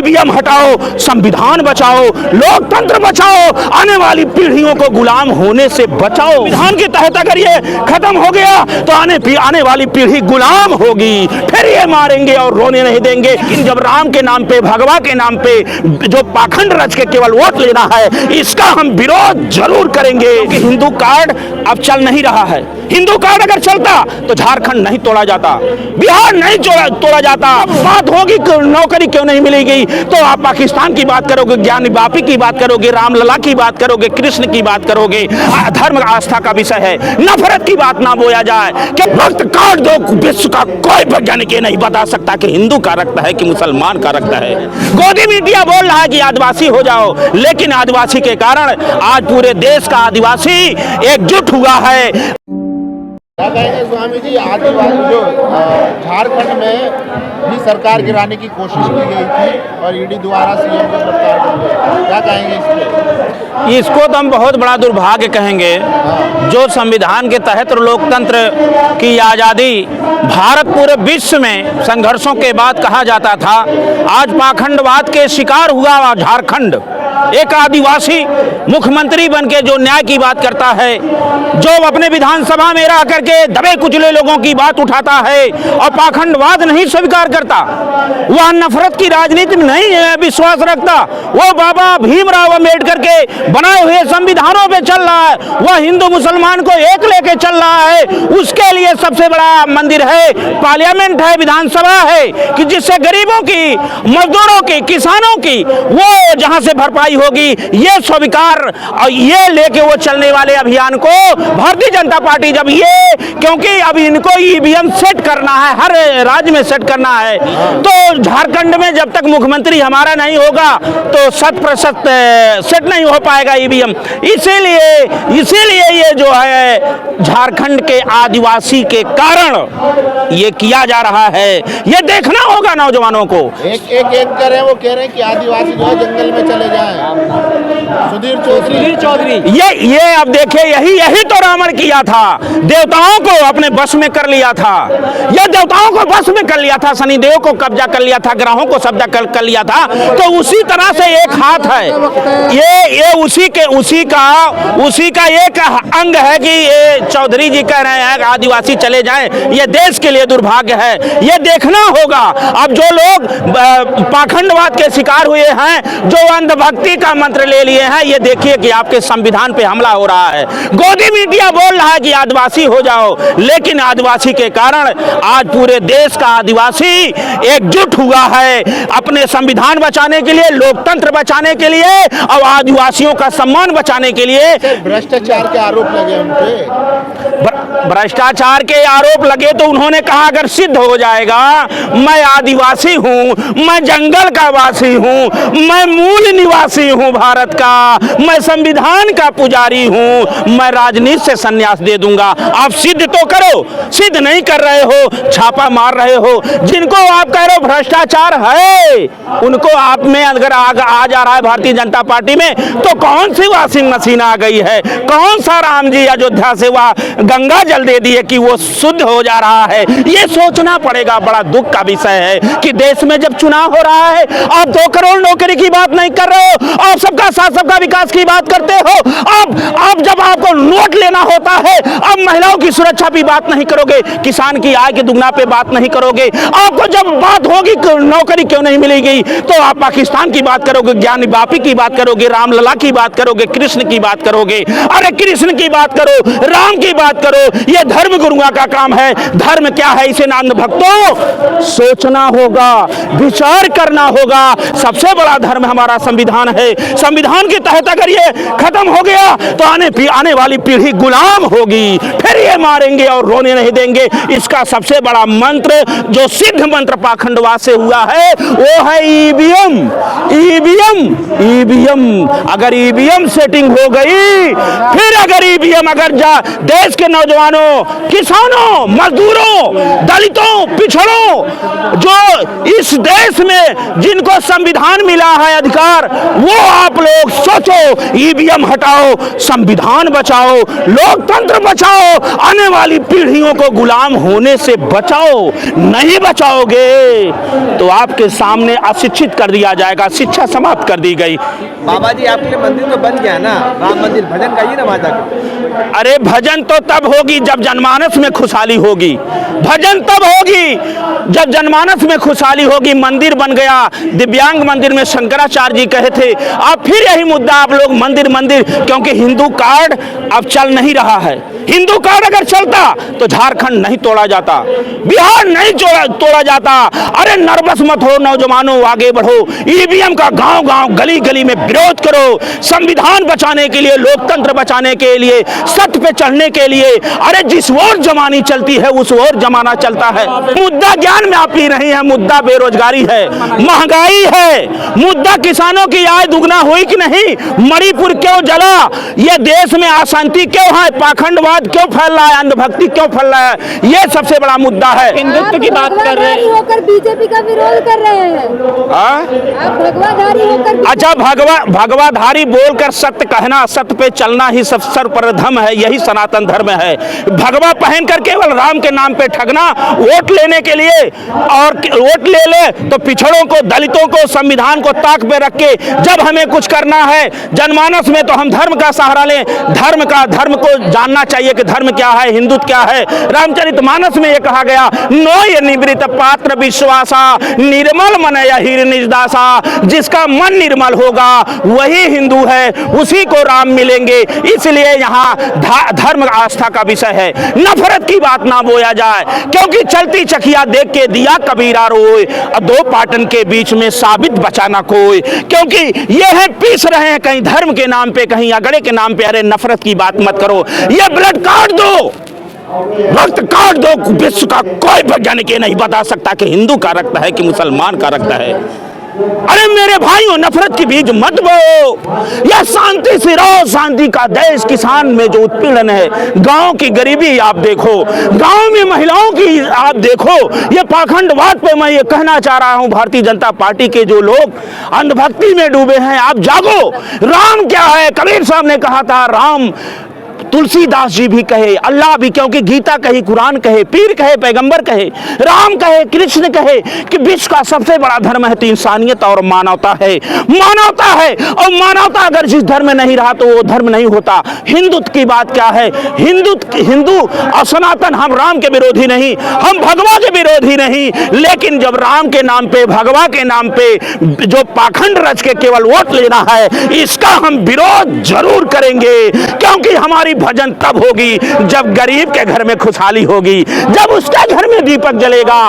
EVM हटाओ, संविधान बचाओ, लोकतंत्र बचाओ, आने वाली पीढ़ियों को गुलाम होने से बचाओ। संविधान के तहत अगर ये खत्म हो गया तो आने वाली पीढ़ी गुलाम होगी, फिर ये मारेंगे और रोने नहीं देंगे। लेकिन जब राम के नाम पे, भगवा के नाम पे जो पाखंड रच के केवल वोट लेना है, इसका हम विरोध जरूर करेंगे। कि हिंदू कार्ड अब चल नहीं रहा है। हिंदू कार्ड अगर चलता तो झारखंड नहीं तोड़ा जाता, बिहार नहीं तोड़ा जाता। बात होगी नौकरी क्यों नहीं मिलेगी, तो आप पाकिस्तान की बात करोगे, ज्ञानी बापी की बात करोगे, रामलला की बात करोगे, कृष्ण की बात करोगे। धर्म आस्था का विषय है, नफरत की बात ना बोया जाए कि रक्त काट दो। विश्व का कोई वैज्ञानिक ये नहीं बता सकता कि हिंदू का रक्त है कि मुसलमान का रक्त है। गोदी मीडिया बोल रहा है कि आदिवासी हो जाओ, लेकिन आदिवासी के कारण आज पूरे देश का आदिवासी एकजुट हुआ है। क्या कहेंगे स्वामी जी, आदिवासी जो झारखंड में भी सरकार गिराने की कोशिश की गई थी और ईडी द्वारा सीएम को गिरफ्तार कर लिया, क्या कहेंगे इस पे? इसको तो हम बहुत बड़ा दुर्भाग्य कहेंगे। जो संविधान के तहत लोकतंत्र की आज़ादी भारत पूरे विश्व में संघर्षों के बाद कहा जाता था, आज पाखंडवाद के शिकार हुआ झारखंड। एक आदिवासी मुख्यमंत्री बनके जो न्याय की बात करता है, जो अपने विधानसभा में रह करके दबे कुचले लोगों की बात उठाता है और पाखंडवाद नहीं स्वीकार करता, वह नफरत की राजनीति में नहीं विश्वास रखता, वो बाबा भीमराव अम्बेडकर के बनाए हुए संविधानों पे चल रहा है, वह हिंदू मुसलमान को एक लेके चल रहा है। उसके लिए सबसे बड़ा मंदिर है, पार्लियामेंट है, विधानसभा है, कि जिससे गरीबों की, मजदूरों की, किसानों की वो जहां से भरपाई होगी, ये स्वीकार और ये लेके वो चलने वाले अभियान को भारतीय जनता पार्टी जब ये, क्योंकि अब इनको ईवीएम सेट करना है, हर राज्य में सेट करना है, तो झारखंड में जब तक मुख्यमंत्री हमारा नहीं होगा तो 100% सेट नहीं हो पाएगा ईवीएम। इसीलिए ये जो है झारखंड के आदिवासी के कारण ये किया जा रहा है। ये देखना होगा नौजवानों को। एक करें, वो कह रहे हैं कि आदिवासी जो है जंगल में चले जाएं। सुधीर चौधरी ये अब देखे, यही तो रावण किया था, देवताओं को अपने बस में कर लिया था। यह देवताओं को बस में कर लिया था, शनिदेव को कब्जा कर लिया था, ग्रहों को कब्जा कर लिया था। तो उसी तरह से एक हाथ है, ये उसी का एक अंग है कि ये चौधरी जी कह रहे हैं आदिवासी चले जाएं। ये देश के लिए दुर्भाग्य है। ये देखना होगा अब जो लोग पाखंडवाद के शिकार हुए हैं, जो अंधभक्ति का मंत्र ले लिए हैं, ये देखिए कि आपके संविधान पे हमला हो रहा है। गोदी मीडिया बोल रहा है कि आदिवासी हो जाओ, लेकिन आदिवासी के कारण आज पूरे देश का आदिवासी एकजुट हुआ है अपने संविधान बचाने के लिए, लोकतंत्र बचाने के लिए और आदिवासियों का सम्मान बचाने के लिए। भ्रष्टाचार के आरोप लगे उनपे, भ्रष्टाचार के आरोप लगे तो उन्होंने कहा अगर सिद्ध हो जाएगा मैं आदिवासी हूं, मैं जंगल का वासी हूं, मैं मूल निवासी हूं भारत का, मैं संविधान का पुजारी हूं, मैं राजनीति से संन्यास दे दूंगा। आप सिद्ध तो करो। सिद्ध नहीं कर रहे हो, छापा मार रहे हो। जिनको आप कह रहे हो भ्रष्टाचार है, उनको आप में अगर आ जा रहा है भारतीय जनता पार्टी में, तो कौन सी वॉशिंग मशीन आ गई है? कौन सा राम जी अयोध्या से वह गंगा जल दे दिए कि वो शुद्ध हो जा रहा है? ये सोचना पड़ेगा। बड़ा दुख का विषय है कि देश में जब चुनाव हो रहा है, आप 2 करोड़ नौकरी की बात नहीं कर रहे हो, आप सबका साथ सबका विकास की बात करते हो। अब जब आपको नोट लेना होता है, अब महिलाओं की सुरक्षा की बात नहीं करोगे, किसान की आय के दुगना पे बात नहीं करोगे। आपको जब बात होगी नौकरी क्यों नहीं मिलेगी, तो आप पाकिस्तान की बात करोगे, ज्ञानी बापी की बात करोगे, रामलला की बात करोगे, कृष्ण की बात करोगे। अरे कृष्ण की बात करो, राम की बात करो, ये धर्म गुरुओं का काम है। धर्म क्या है, इसे नाम भक्तों सोचना होगा, विचार करना होगा। सबसे बड़ा धर्म हमारा संविधान है। संविधान के तहत अगर ये खत्म हो गया तो आने वाली पीढ़ी गुलाम होगी, फिर ये मारेंगे और रोने नहीं देंगे। इसका सबसे बड़ा मंत्र जो सिद्ध मंत्र पाखंडवाद से हुआ है वो है ईवीएम। अगर ईवीएम सेटिंग हो गई, फिर अगर ईवीएम देश के नौजवानों, किसानों, मजदूरों, दलितों, पिछड़ों, जो इस देश में जिनको संविधान मिला है अधिकार, वो आप लोग सोचो, ईवीएम हटाओ, संविधान बचाओ, लोकतंत्र बचाओ, आने वाली पीढ़ियों को गुलाम होने से बचाओ। नहीं बचाओगे तो आपके सामने अशिक्षित कर दिया जाएगा, शिक्षा समाप्त कर दी गई। बाबा जी आपके लिए मंदिर तो बन गया ना, राम मंदिर, भजन गाइए ना माता का। अरे भजन तो तब होगी जब जनमानस में खुशहाली होगी, भजन तब होगी जब जनमानस में खुशहाली होगी। मंदिर बन गया, दिव्यांग मंदिर में शंकराचार्य जी कहे थे। अब फिर यही मुद्दा आप लोग मंदिर मंदिर, क्योंकि हिंदू कार्ड अब चल नहीं रहा है। हिंदू कार्ड अगर चलता तो झारखंड नहीं तोड़ा जाता, बिहार नहीं तोड़ा जाता। अरे नर्वस मत हो नौजवानों, आगे बढ़ो, ईवीएम का गांव गांव गली गली में विरोध करो, संविधान बचाने के लिए, लोकतंत्र बचाने के लिए, सत्य पे चढ़ने के लिए। अरे जिस ओर जमानी चलती है उस ओर जमाना चलता है। मुद्दा ज्ञान में आप ही नहीं है, मुद्दा बेरोजगारी है, महंगाई है, मुद्दा किसानों की आय दुगना हुई कि नहीं, मणिपुर क्यों जला, ये देश में अशांति क्यों है, पाखंडवाद क्यों फैल रहा है, अंधभक्ति क्यों फैल रहा है, ये सबसे बड़ा मुद्दा है। हिंदुत्व की बात कर रहे हैं, होकर बीजेपी का विरोध कर रहे हैं। आप भगवाधारी होकर, अच्छा, भगवाधारी बोलकर सत्य कहना, सत्य पे चलना ही सब सर्वप्रथम है, यही सनातन धर्म है। भगवा पहनकर केवल राम के नाम पे ठगना, वोट लेने के लिए, और वोट ले तो पिछड़ों को, दलितों को, संविधान को ताक पे रख के जब हमें कुछ करना है जनमानस में तो हम धर्म का सहारा लें। धर्म को जानना चाहिए कि धर्म क्या है, हिंदुत्व क्या है। रामचरितमानस में ये कहा गया, नोय निवृत्त पात्र विश्वासा, निर्मल मन यही निजदासा। जिसका मन निर्मल होगा वही हिंदू है, उसी को राम मिलेंगे। इसलिए यहाँ धर्म आस्था का विषय है, नफरत की बात ना बोया जाए, क्योंकि चलती चखिया देख के दिया कबीरा रोए, दो पाटन के बीच में साबित बचाना कोई। क्योंकि ये है पीस रहे हैं कहीं धर्म के नाम पे, कहीं अगड़े के नाम पे। अरे नफरत की बात मत करो, ये ब्लड काट दो, रक्त काट दो। विश्व का कोई वैज्ञानिक ये नहीं बता सकता कि हिंदू का रक्त है कि मुसलमान का रक्त है। अरे मेरे भाइयों, नफरत की बीज मत बो, या शांति से रहो। शांति का देश, किसान में जो उत्पीड़न है, गांव की गरीबी आप देखो, गांव में महिलाओं की आप देखो, ये पाखंडवाद पे मैं ये कहना चाह रहा हूं, भारतीय जनता पार्टी के जो लोग अंधभक्ति में डूबे हैं, आप जागो। राम क्या है, कबीर साहब ने कहा था, राम तुलसीदास जी भी कहे, अल्लाह भी, क्योंकि गीता कही, कुरान कहे, पीर कहे, पैगंबर कहे, राम कहे, कृष्ण कहे कि विश्व का सबसे बड़ा धर्म है तो इंसानियत और मानवता है। मानवता है, और मानवता अगर जिस धर्म में नहीं रहा तो वो धर्म नहीं होता। हिंदुत्व की बात क्या है, हिंदू और सनातन, हम राम के विरोधी नहीं, हम भगवा के विरोधी नहीं, लेकिन जब राम के नाम पे, भगवा के नाम पे जो पाखंड रच के केवल वोट लेना है, इसका हम विरोध जरूर करेंगे। क्योंकि हमारी भजन तब होगी जब गरीब के घर में खुशहाली होगी, जब उसके घर में दीपक जलेगा।